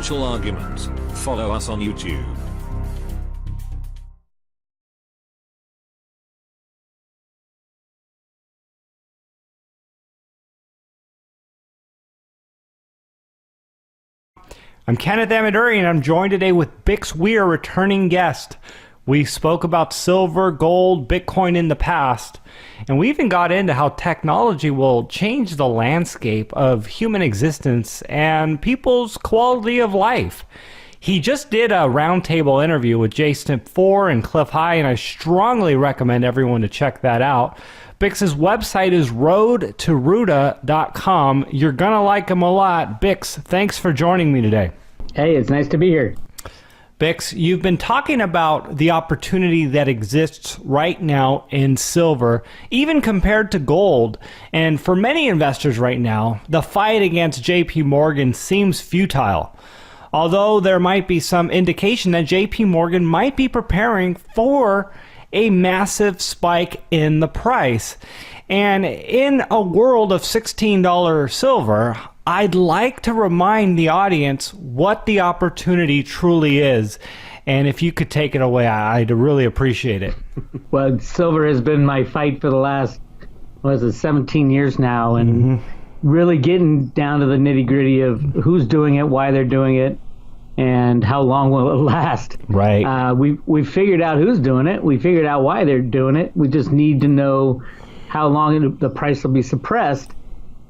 financial argument. Follow us on YouTube. I'm Kenneth Amaduri, and I'm joined today with BIX WEIR returning guest. We spoke about silver, gold, Bitcoin in the past, and we even got into how technology will change the landscape of human existence and people's quality of life. He just did a roundtable interview with JSNP4 and Cliff High, and I strongly recommend everyone to check that out. BIX's website is roadtoruta.com. You're going to like him a lot. BIX, thanks for joining me today. Hey, it's nice to be here. BIX, you've been talking about the opportunity that exists right now in silver, even compared to gold. And for many investors right now, the fight against JP Morgan seems futile. Although there might be some indication that JP Morgan might be preparing for a massive spike in the price. And in a world of $16 silver, I'd like to remind the audience what the opportunity truly is. And if you could take it away, I'd really appreciate it. Well, silver has been my fight for the last, 17 years now, and really getting down to the nitty gritty of who's doing it, why they're doing it, and how long will it last. Right. We figured out who's doing it. We figured out why they're doing it. We just need to know how long the price will be suppressed.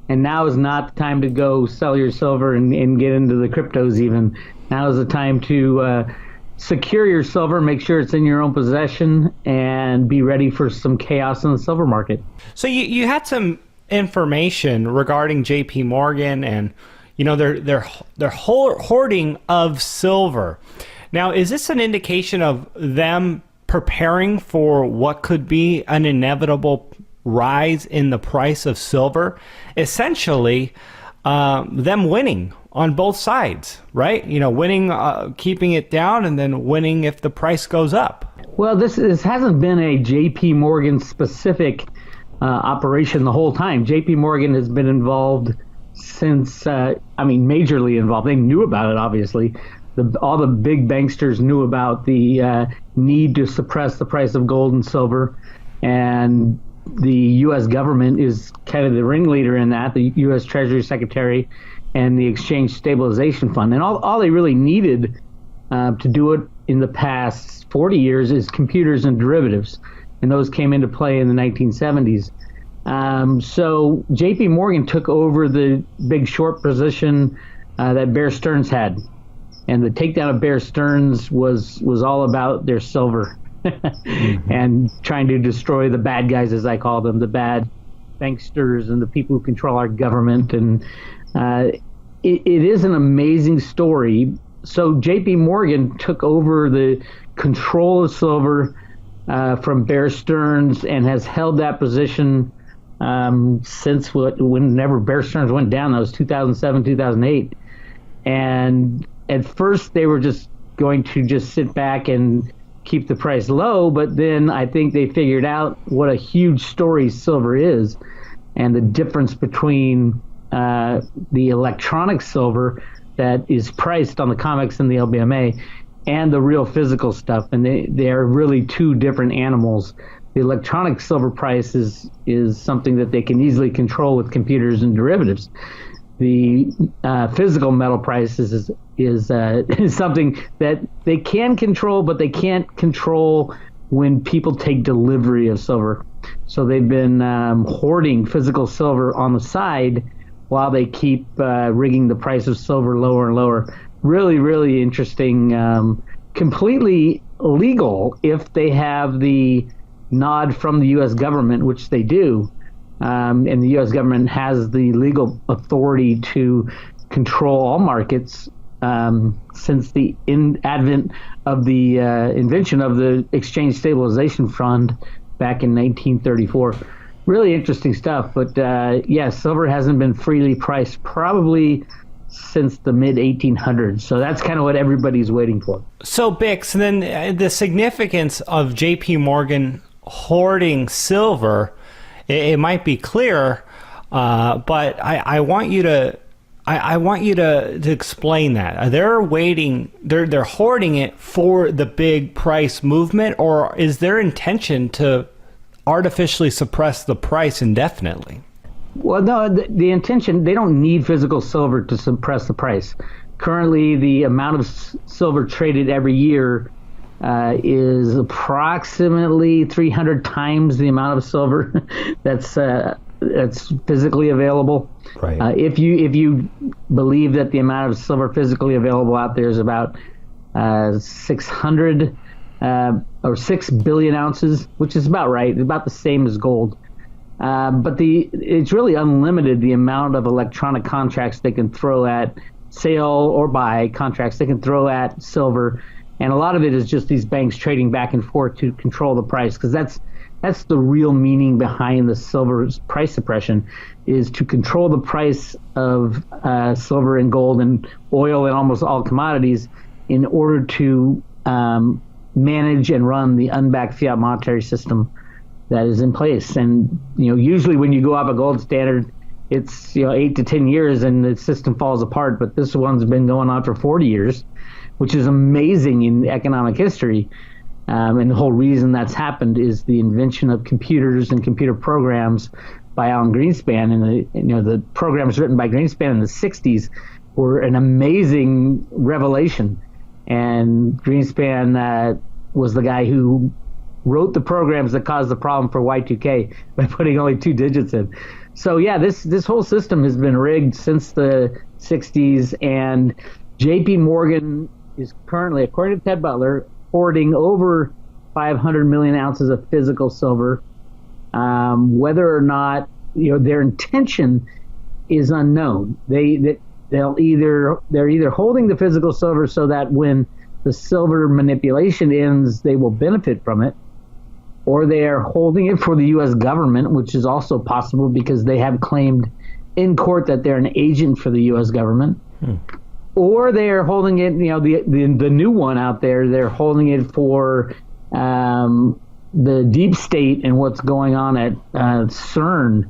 And now is not the time to go sell your silver and get into the cryptos even. Now is the time to secure your silver, make sure it's in your own possession, and be ready for some chaos in the silver market. So you had some information regarding JP Morgan and their hoarding of silver. Now, is this an indication of them preparing for what could be an inevitable rise in the price of silver? Essentially, them winning on both sides, right? Winning, keeping it down, and then winning if the price goes up. Well, this hasn't been a JP Morgan specific operation the whole time. JP Morgan has been involved since, majorly involved. They knew about it, obviously. All the big banksters knew about the need to suppress the price of gold and silver, and the U.S. government is kind of the ringleader in that, the U.S. Treasury Secretary and the Exchange Stabilization Fund. And all they really needed to do it in the past 40 years is computers and derivatives, and those came into play in the 1970s. So JP Morgan took over the big short position that Bear Stearns had. And the takedown of Bear Stearns was all about their silver and trying to destroy the bad guys, as I call them, the bad banksters and the people who control our government. And it is an amazing story. So JP Morgan took over the control of silver from Bear Stearns and has held that position since whenever Bear Stearns went down. That was 2007, 2008. And at first they were just going to just sit back and keep the price low, but then I think they figured out what a huge story silver is and the difference between the electronic silver that is priced on the COMEX and the LBMA and the real physical stuff. And they are really two different animals. The electronic silver price is something that they can easily control with computers and derivatives. The physical metal price is something that they can control, but they can't control when people take delivery of silver. So they've been hoarding physical silver on the side while they keep rigging the price of silver lower and lower. Really, really interesting. Completely legal if they have the nod from the U.S. government, which they do. And the U.S. government has the legal authority to control all markets since the advent of the invention of the Exchange Stabilization Fund back in 1934. Really interesting stuff. But silver hasn't been freely priced probably since the mid-1800s. So that's kind of what everybody's waiting for. So Bix, then the significance of JP Morgan hoarding silver, it might be clear, but I want you to I want you to explain that. They're waiting, they're hoarding it for the big price movement, or is their intention to artificially suppress the price indefinitely? Well, no, the intention, they don't need physical silver to suppress the price. Currently, the amount of silver traded every year is approximately 300 times the amount of silver that's physically available. Right. If you believe that the amount of silver physically available out there is about 600 or 6 billion ounces, which is about right, about the same as gold. But it's really unlimited, the amount of electronic contracts they can throw at sale or buy contracts they can throw at silver. And a lot of it is just these banks trading back and forth to control the price, because that's the real meaning behind the silver's price suppression, is to control the price of silver and gold and oil and almost all commodities in order to manage and run the unbacked fiat monetary system that is in place. And usually when you go off a gold standard, it's 8 to 10 years and the system falls apart. But this one's been going on for 40 years, which is amazing in economic history. And the whole reason that's happened is the invention of computers and computer programs by Alan Greenspan. And the programs written by Greenspan in the 60s were an amazing revelation. And Greenspan was the guy who wrote the programs that caused the problem for Y2K by putting only 2 digits in. So yeah, this whole system has been rigged since the 60s, and JP Morgan is currently, according to Ted Butler, hoarding over 500 million ounces of physical silver. Whether or not their intention is unknown. They're either holding the physical silver so that when the silver manipulation ends, they will benefit from it, or they are holding it for the U.S. government, which is also possible because they have claimed in court that they're an agent for the U.S. government. Or they are holding it, the new one out there, they're holding it for the deep state and what's going on at CERN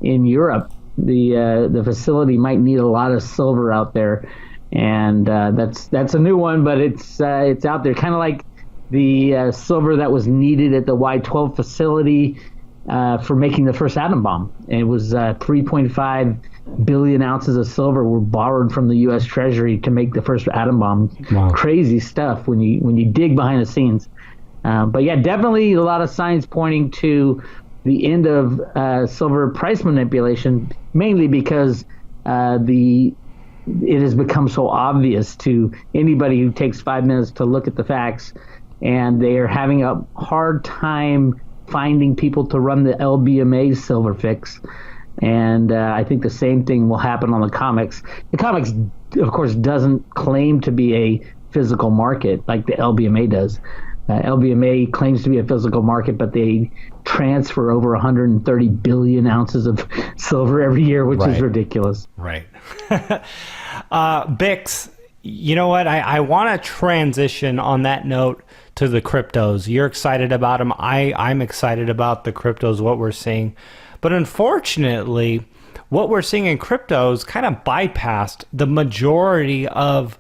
in Europe. The facility might need a lot of silver out there, and that's a new one, but it's out there, kind of like the silver that was needed at the Y12 facility for making the first atom bomb. And it was 3.5 billion ounces of silver were borrowed from the U.S. Treasury to make the first atom bomb. Wow. Crazy stuff when you dig behind the scenes. But yeah, definitely a lot of signs pointing to the end of silver price manipulation, mainly because it has become so obvious to anybody who takes 5 minutes to look at the facts, and they are having a hard time finding people to run the LBMA silver fix. And I think the same thing will happen on the COMEX. The COMEX, of course, doesn't claim to be a physical market like the LBMA does. LBMA claims to be a physical market, but they transfer over 130 billion ounces of silver every year, which is ridiculous. Right. BIX, you know what? I want to transition on that note to the cryptos. You're excited about them. I'm excited about the cryptos, what we're seeing. But unfortunately, what we're seeing in cryptos kind of bypassed the majority of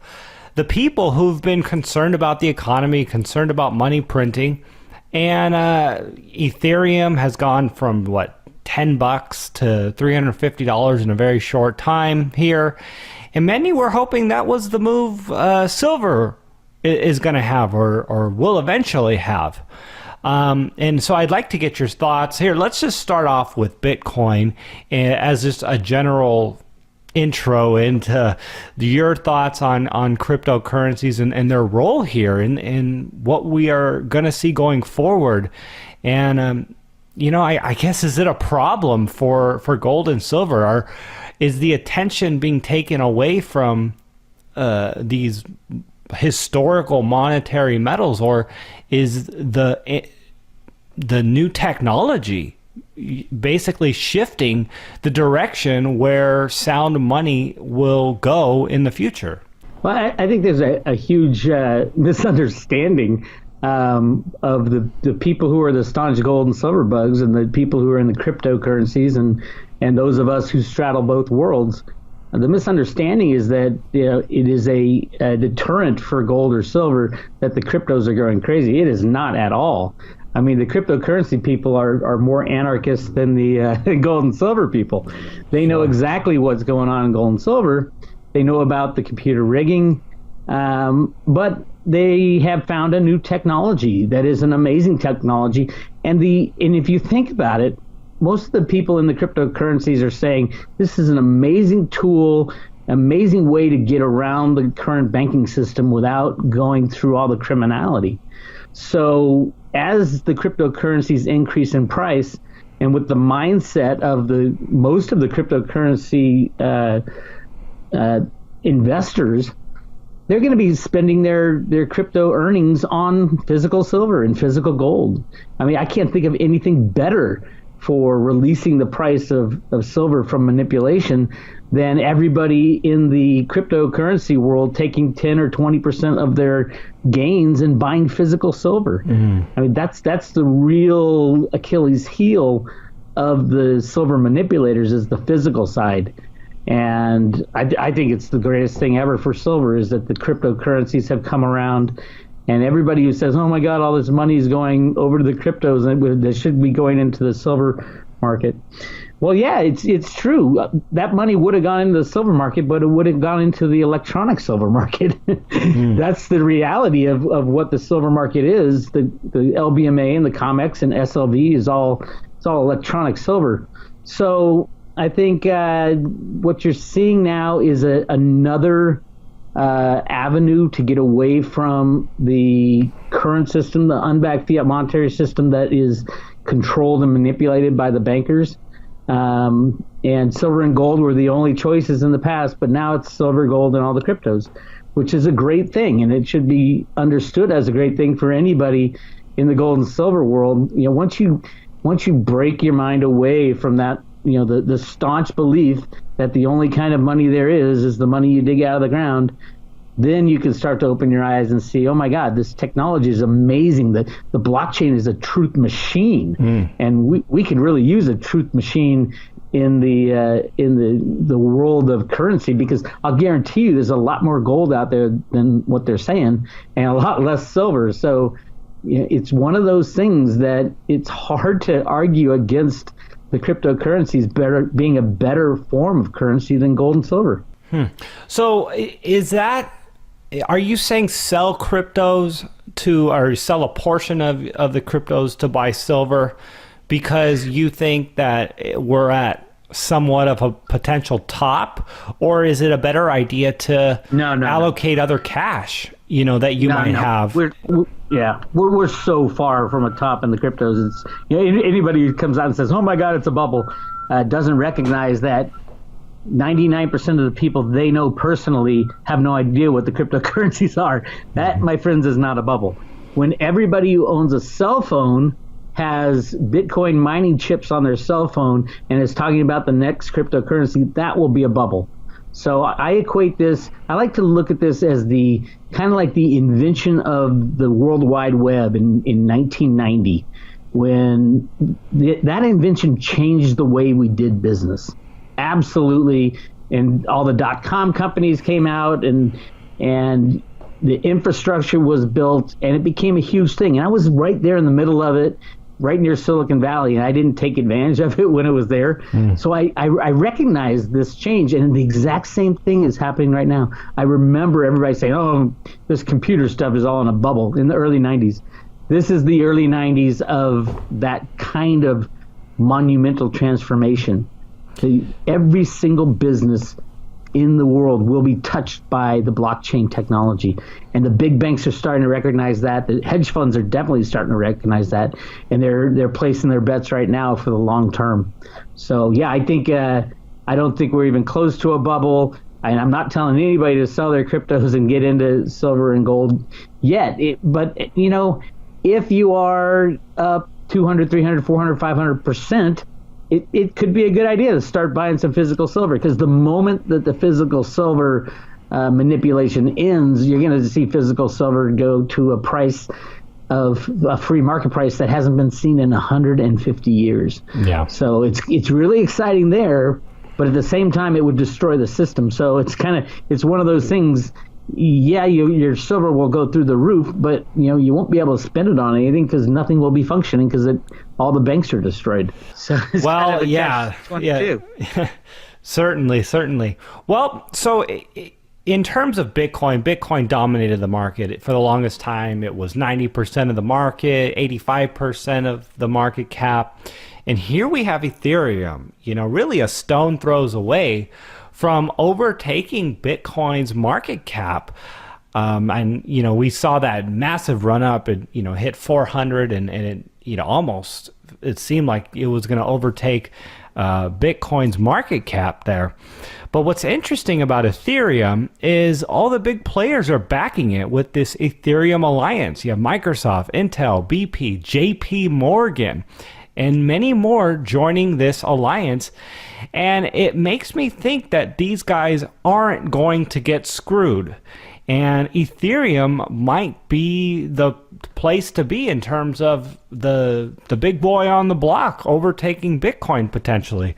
the people who've been concerned about the economy, concerned about money printing. And Ethereum has gone from, $10 to $350 in a very short time here. And many were hoping that was the move silver is going to have or will eventually have. And so I'd like to get your thoughts here. Let's just start off with Bitcoin as just a general intro into your thoughts on cryptocurrencies and their role here in what we are going to see going forward. And, I guess, is it a problem for gold and silver? Is the attention being taken away from these historical monetary metals, or is the new technology basically shifting the direction where sound money will go in the future? Well, I think there's a huge misunderstanding of the people who are the staunch gold and silver bugs and the people who are in the cryptocurrencies and those of us who straddle both worlds. The misunderstanding is that it is a deterrent for gold or silver that the cryptos are going crazy. It is not at all. I mean, the cryptocurrency people are more anarchists than the gold and silver people. They know exactly what's going on in gold and silver. They know about the computer rigging, but they have found a new technology that is an amazing technology. And if you think about it, most of the people in the cryptocurrencies are saying this is an amazing tool, amazing way to get around the current banking system without going through all the criminality. So as the cryptocurrencies increase in price, and with the mindset of most of the cryptocurrency investors, they're going to be spending their crypto earnings on physical silver and physical gold. I mean, I can't think of anything better for releasing the price of silver from manipulation than everybody in the cryptocurrency world taking 10 or 20% of their gains and buying physical silver. Mm-hmm. I mean, that's the real Achilles heel of the silver manipulators, is the physical side. And I think it's the greatest thing ever for silver is that the cryptocurrencies have come around, and everybody who says, oh my God, all this money is going over to the cryptos and they should be going into the silver market. Well, yeah, it's true. That money would have gone into the silver market, but it would have gone into the electronic silver market. That's the reality of what the silver market is. The LBMA and the COMEX and SLV is all electronic silver. So I think what you're seeing now is another avenue to get away from the current system, the unbacked fiat monetary system that is controlled and manipulated by the bankers. And silver and gold were the only choices in the past, but now it's silver, gold, and all the cryptos, which is a great thing, and it should be understood as a great thing for anybody in the gold and silver world. You know, once you break your mind away from that, you know, the staunch belief that the only kind of money there is the money you dig out of the ground, then you can start to open your eyes and see, oh my God, this technology is amazing. The blockchain is a truth machine, and we could really use a truth machine in the world of currency, because I'll guarantee you there's a lot more gold out there than what they're saying, and a lot less silver. So you know, it's one of those things that it's hard to argue against the cryptocurrencies being a better form of currency than gold and silver. So are you saying sell cryptos or sell a portion of the cryptos to buy silver because you think that we're at somewhat of a potential top, or is it a better idea to allocate other cash, you know, that you might have? We're so far from a top in the cryptos. It's, you know, anybody who comes out and says, "Oh my God, it's a bubble," doesn't recognize that 99% of the people they know personally have no idea what the cryptocurrencies are. That, my friends, is not a bubble. When everybody who owns a cell phone has Bitcoin mining chips on their cell phone and is talking about the next cryptocurrency, that will be a bubble. So I equate this, I like to look at this as the kind of like the invention of the World Wide Web in 1990, when that invention changed the way we did business. Absolutely. And all the .com companies came out, and the infrastructure was built, and it became a huge thing. And I was right there in the middle of it, right near Silicon Valley, and I didn't take advantage of it when it was there. So I recognized this change, and the exact same thing is happening right now. I remember everybody saying, oh, this computer stuff is all in a bubble in the early 90s. This is the early 90s of that kind of monumental transformation. Every single business in the world will be touched by the blockchain technology, and the big banks are starting to recognize that. The hedge funds are definitely starting to recognize that, and they're placing their bets right now for the long term. So yeah, I think I don't think we're even close to a bubble. And I'm not telling anybody to sell their cryptos and get into silver and gold yet. But you know, if you are up 200, 300, 400, 500%. It could be a good idea to start buying some physical silver, because the moment that the physical silver manipulation ends, you're going to see physical silver go to a price of a free market price that hasn't been seen in 150 years. Yeah. So it's really exciting there. but at the same time, it would destroy the system. So it's one of those things. Yeah, your silver will go through the roof, but you won't be able to spend it on anything because nothing will be functioning because all the banks are destroyed. So well, yeah. Certainly. Well, so in terms of Bitcoin dominated the market. For the longest time, it was 90% of the market, 85% of the market cap. And here we have Ethereum, really a stone throws away from overtaking Bitcoin's market cap. And we saw that massive run up. It hit 400 and it almost, it seemed like it was going to overtake Bitcoin's market cap there. But what's interesting about Ethereum is all the big players are backing it with this Ethereum alliance. You have Microsoft, Intel, BP, JP Morgan, and many more joining this alliance. And it makes me think that these guys aren't going to get screwed. And Ethereum might be the place to be in terms of the big boy on the block overtaking Bitcoin potentially.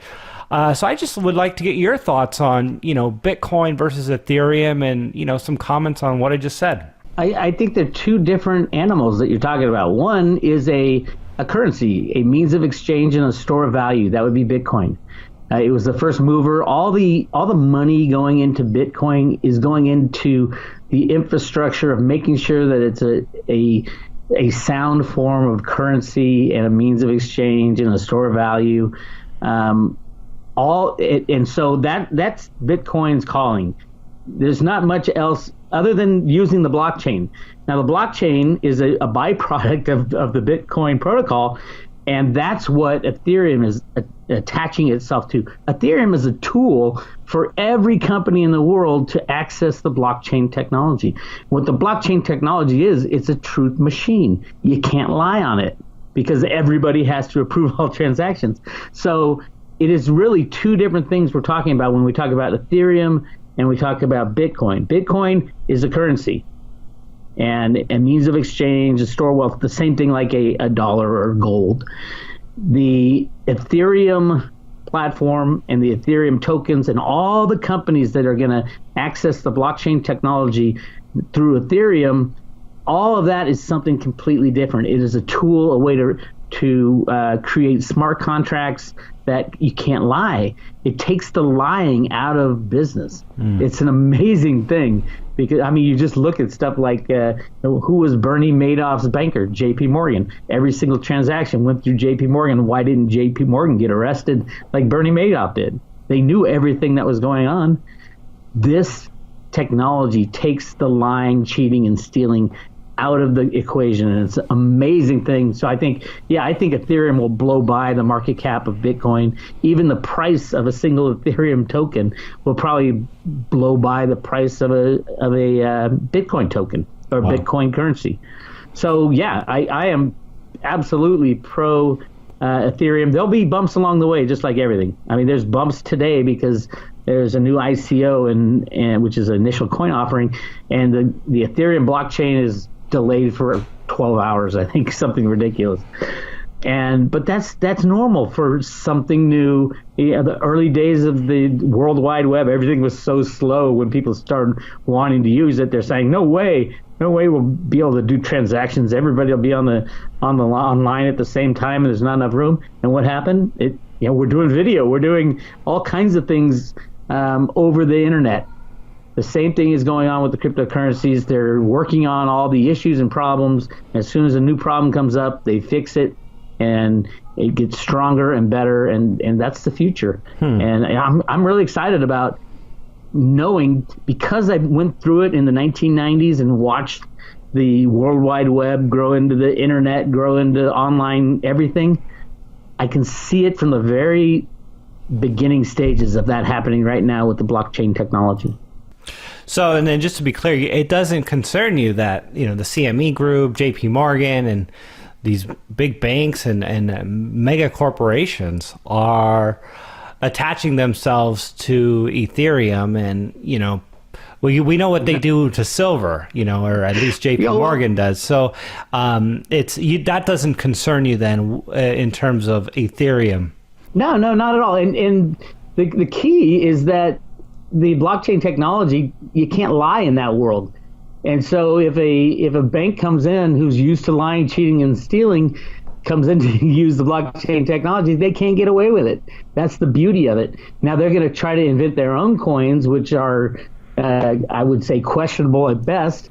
So I just would like to get your thoughts on, Bitcoin versus Ethereum and, some comments on what I just said. I think they're two different animals that you're talking about. One is a currency, a means of exchange and a store of value. That would be Bitcoin. It was the first mover. All the money going into Bitcoin is going into the infrastructure of making sure that it's a sound form of currency and a means of exchange and a store of value. And so that's Bitcoin's calling. There's not much else other than using the blockchain. Now, the blockchain is a byproduct of the Bitcoin protocol, and that's what Ethereum is attaching itself to. Ethereum is a tool for every company in the world to access the blockchain technology. What the blockchain technology is, it's a truth machine. You can't lie on it because everybody has to approve all transactions. So it is really two different things we're talking about when we talk about Ethereum and we talk about Bitcoin. Bitcoin is a currency and a means of exchange, a store of wealth, the same thing like a dollar or gold. The Ethereum platform and the Ethereum tokens and all the companies that are going to access the blockchain technology through Ethereum, all of that is something completely different. It is a tool, a way to create smart contracts that you can't lie. It takes the lying out of business. It's an amazing thing because, you just look at stuff like who was Bernie Madoff's banker? JP Morgan. Every single transaction went through JP Morgan. Why didn't JP Morgan get arrested like Bernie Madoff did? They knew everything that was going on. This technology takes the lying, cheating, and stealing out of the equation, and it's an amazing thing. So I think Ethereum will blow by the market cap of Bitcoin. Even the price of a single Ethereum token will probably blow by the price of a Bitcoin token or Bitcoin currency. So yeah, I am absolutely pro Ethereum. There'll be bumps along the way, just like everything. There's bumps today because there's a new ICO and which is an initial coin offering, and the Ethereum blockchain is delayed for 12 hours, I think, something ridiculous. But that's normal for something new. The early days of the World Wide Web, everything was so slow. When people started wanting to use it, they're saying, no way we'll be able to do transactions. Everybody will be online at the same time, and there's not enough room. And what happened? We're doing video, we're doing all kinds of things over the internet. The same thing is going on with the cryptocurrencies. They're working on all the issues and problems. As soon as a new problem comes up, they fix it, and it gets stronger and better, and that's the future. And I'm really excited about knowing, because I went through it in the 1990s and watched the World Wide Web grow into the internet, grow into online everything. I can see it from the very beginning stages of that happening right now with the blockchain technology. So, and then just to be clear, it doesn't concern you that, the CME Group, JP Morgan, and these big banks and mega corporations are attaching themselves to Ethereum, and, we know what they do to silver, or at least JP Morgan does. So that doesn't concern you then in terms of Ethereum. No, not at all. And the key is that the blockchain technology, you can't lie in that world. And so if a bank comes in who's used to lying, cheating, and stealing, comes in to use the blockchain technology, they can't get away with it. That's the beauty of it. Now they're going to try to invent their own coins, which are, I would say, questionable at best.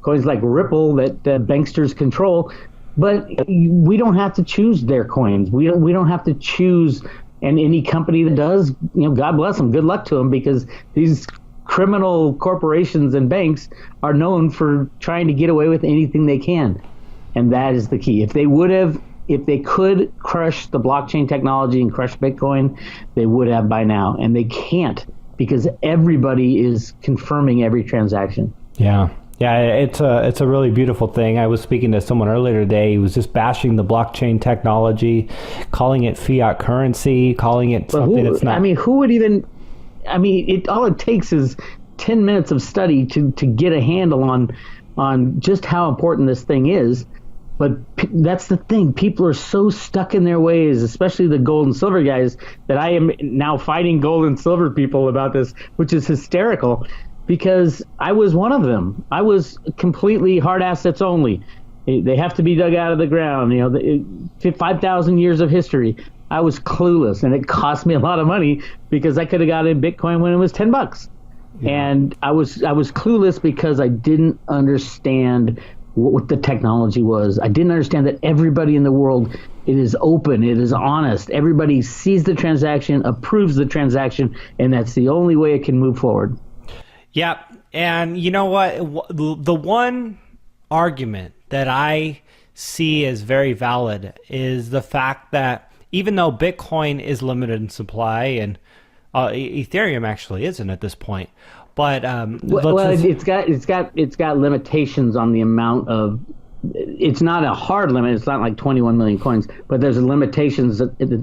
Coins like Ripple that banksters control, but we don't have to choose their coins. We don't have to choose. And any company that does, God bless them, good luck to them, because these criminal corporations and banks are known for trying to get away with anything they can. And that is the key. If they could crush the blockchain technology and crush Bitcoin, they would have by now. And they can't, because everybody is confirming every transaction. Yeah. Yeah, it's a really beautiful thing. I was speaking to someone earlier today. He was just bashing the blockchain technology, calling it fiat currency, calling it something that's not. Who would even? All it takes is 10 minutes of study to get a handle on just how important this thing is. But that's the thing. People are so stuck in their ways, especially the gold and silver guys, that I am now fighting gold and silver people about this, which is hysterical. Because I was one of them. I was completely hard assets only. They have to be dug out of the ground. 5,000 years of history. I was clueless, and it cost me a lot of money because I could have got in Bitcoin when it was $10. Yeah. And I was clueless because I didn't understand what the technology was. I didn't understand that everybody in the world, it is open, it is honest. Everybody sees the transaction, approves the transaction, and that's the only way it can move forward. Yeah, and you know what? The one argument that I see as very valid is the fact that even though Bitcoin is limited in supply, and Ethereum actually isn't at this point, but it's got limitations on the amount of. It's not a hard limit. It's not like 21 million coins, but there's limitations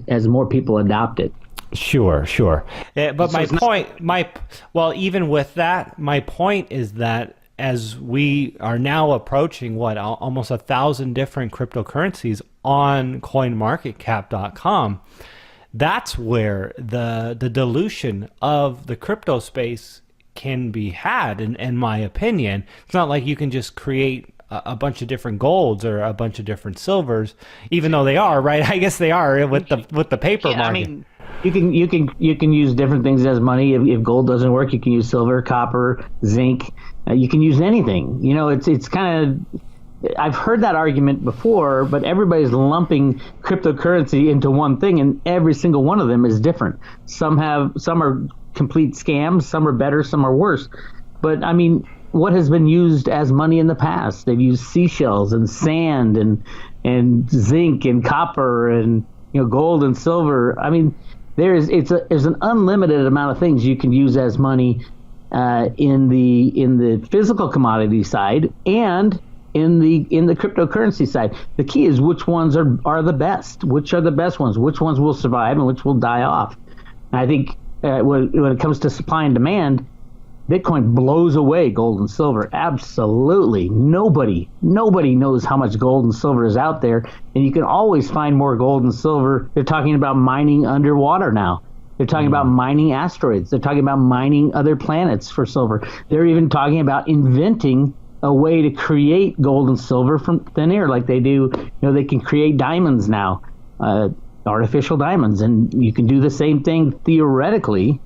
as more people adopt it. Sure. But even with that, my point is that as we are now approaching almost 1,000 different cryptocurrencies on coinmarketcap.com, that's where the dilution of the crypto space can be had, in my opinion. It's not like you can just create a bunch of different golds or a bunch of different silvers, even though they are, right? I guess they are with the paper market. You can use different things as money. If gold doesn't work, you can use silver, copper, zinc. You can use anything. It's kind of. I've heard that argument before, but everybody's lumping cryptocurrency into one thing, and every single one of them is different. Some are complete scams. Some are better. Some are worse. But what has been used as money in the past? They've used seashells and sand and zinc and copper and gold and silver. There's an unlimited amount of things you can use as money in the physical commodity side and in the cryptocurrency side. The key is which ones are the best. Which are the best ones? Which ones will survive and which will die off? And I think when it comes to supply and demand, Bitcoin blows away gold and silver. Absolutely. Nobody knows how much gold and silver is out there, and you can always find more gold and silver. They're talking about mining underwater now. They're talking about mining asteroids. They're talking about mining other planets for silver. They're even talking about inventing a way to create gold and silver from thin air, like they do. They can create diamonds now, artificial diamonds, and you can do the same thing theoretically,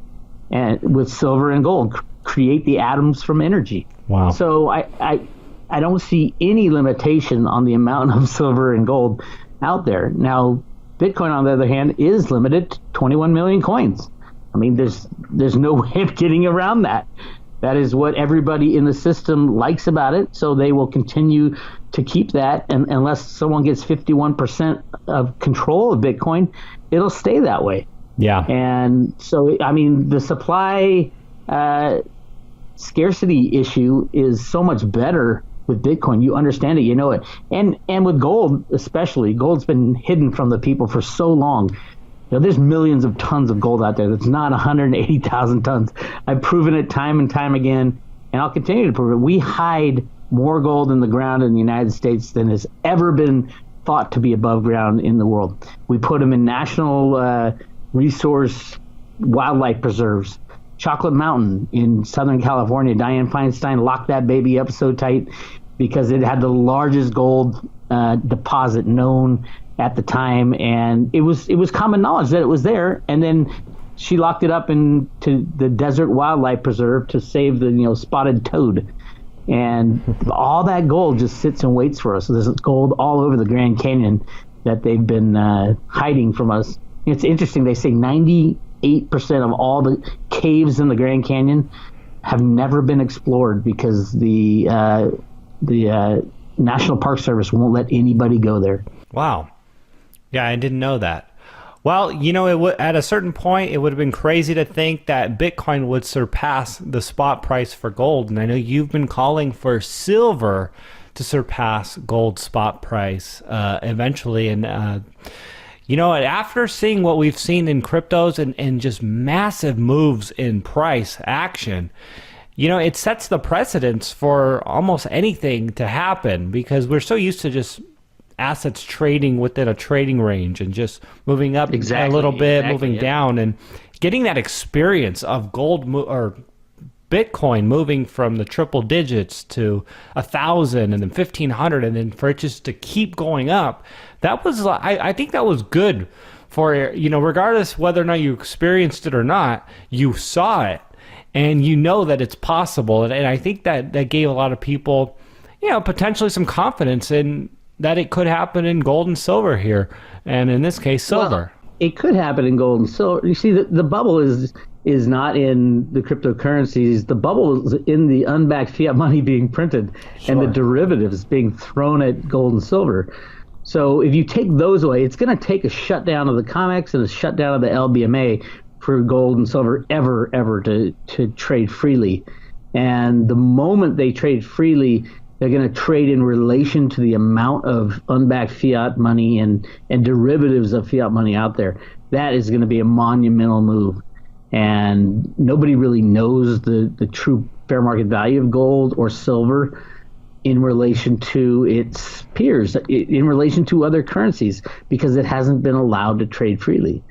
and with silver and gold. Create the atoms from energy. Wow. So I don't see any limitation on the amount of silver and gold out there. Now, Bitcoin, on the other hand, is limited to 21 million coins. There's no way of getting around that. That is what everybody in the system likes about it, so they will continue to keep that. And unless someone gets 51% of control of Bitcoin, it'll stay that way. Yeah. And so, the supply scarcity issue is so much better with Bitcoin. You understand it, you know it. And with gold, especially, gold's been hidden from the people for so long. There's millions of tons of gold out there. That's not 180,000 tons. I've proven it time and time again, and I'll continue to prove it. We hide more gold in the ground in the United States than has ever been thought to be above ground in the world. We put them in national resource wildlife preserves. Chocolate Mountain in Southern California, Dianne Feinstein locked that baby up so tight because it had the largest gold deposit known at the time, and it was common knowledge that it was there. And then she locked it up into the Desert Wildlife Preserve to save the spotted toad. And all that gold just sits and waits for us. So there's gold all over the Grand Canyon that they've been hiding from us. It's interesting. They say 98% of all the caves in the Grand Canyon have never been explored because the National Park Service won't let anybody go there. Wow. Yeah, I didn't know that. Well, at a certain point, it would have been crazy to think that Bitcoin would surpass the spot price for gold. And I know you've been calling for silver to surpass gold spot price eventually. And, after seeing what we've seen in cryptos and just massive moves in price action, it sets the precedence for almost anything to happen because we're so used to just assets trading within a trading range and just moving up a little bit, moving down, and getting that experience of gold or Bitcoin moving from the triple digits to 1,000 and then 1,500 and then for it just to keep going up. That was, I think that was good for, regardless whether or not you experienced it or not, you saw it and that it's possible. And I think that gave a lot of people, potentially some confidence in that it could happen in gold and silver here, and in this case, silver. Well, it could happen in gold and silver. You see, the bubble is not in the cryptocurrencies. The bubble is in the unbacked fiat money being printed and the derivatives being thrown at gold and silver. So if you take those away, it's going to take a shutdown of the COMEX and a shutdown of the LBMA for gold and silver ever to trade freely. And the moment they trade freely, they're going to trade in relation to the amount of unbacked fiat money and derivatives of fiat money out there. That is going to be a monumental move. And nobody really knows the true fair market value of gold or silver in relation to its peers, in relation to other currencies, because it hasn't been allowed to trade freely.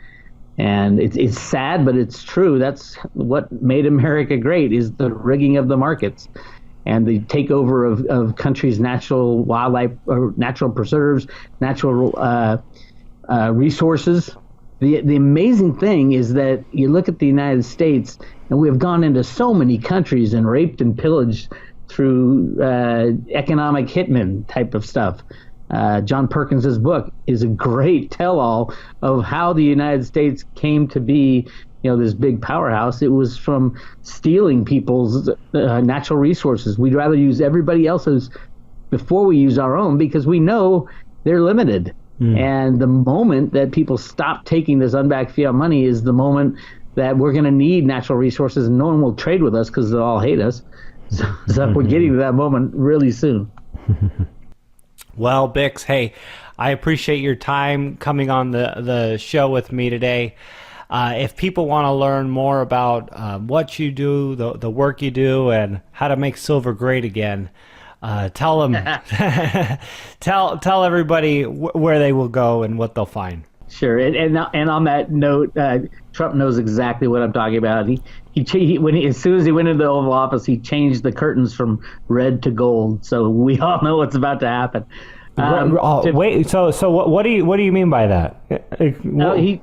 And it's sad, but it's true. That's what made America great, is the rigging of the markets and the takeover of countries' natural wildlife, or natural preserves, natural resources. The amazing thing is that you look at the United States, and we have gone into so many countries and raped and pillaged through economic hitmen type of stuff. John Perkins's book is a great tell-all of how the United States came to be, this big powerhouse. It was from stealing people's natural resources. We'd rather use everybody else's before we use our own because we know they're limited. And the moment that people stop taking this unbacked fiat money is the moment that we're going to need natural resources and no one will trade with us because they'll all hate us. So we're getting to that moment really soon. Well, Bix, hey, I appreciate your time coming on the show with me today. If people want to learn more about what you do, the work you do, and how to make silver great again, tell them, tell everybody where they will go and what they'll find. Sure, and on that note, Trump knows exactly what I'm talking about. As soon as he went into the Oval Office, he changed the curtains from red to gold. So we all know what's about to happen. Wait, so what do you mean by that?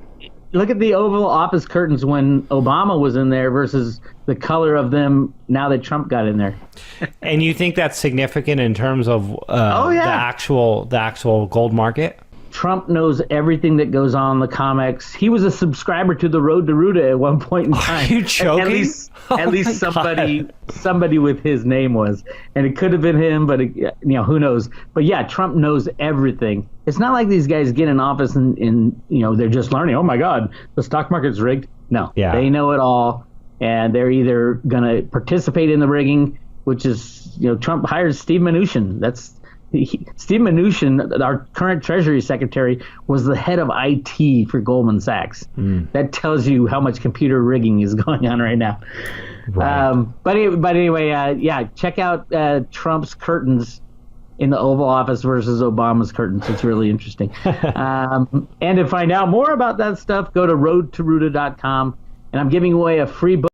Look at the Oval Office curtains when Obama was in there versus the color of them now that Trump got in there. And you think that's significant in terms of the actual gold market? Trump knows everything that goes on in the COMEX. He was a subscriber to the Road to Ruta at one point in time. Are you joking? At least somebody with his name was, and it could have been him, but who knows? But yeah, Trump knows everything. It's not like these guys get in office and they're just learning. Oh my God, the stock market's rigged. No, They know it all, and they're either going to participate in the rigging, which is Trump hired Steve Mnuchin. Steve Mnuchin, our current Treasury Secretary, was the head of IT for Goldman Sachs. That tells you how much computer rigging is going on right now. Right. But anyway, check out Trump's curtains in the Oval Office versus Obama's curtains. It's really interesting. And to find out more about that stuff, go to roadtoruta.com and I'm giving away a free book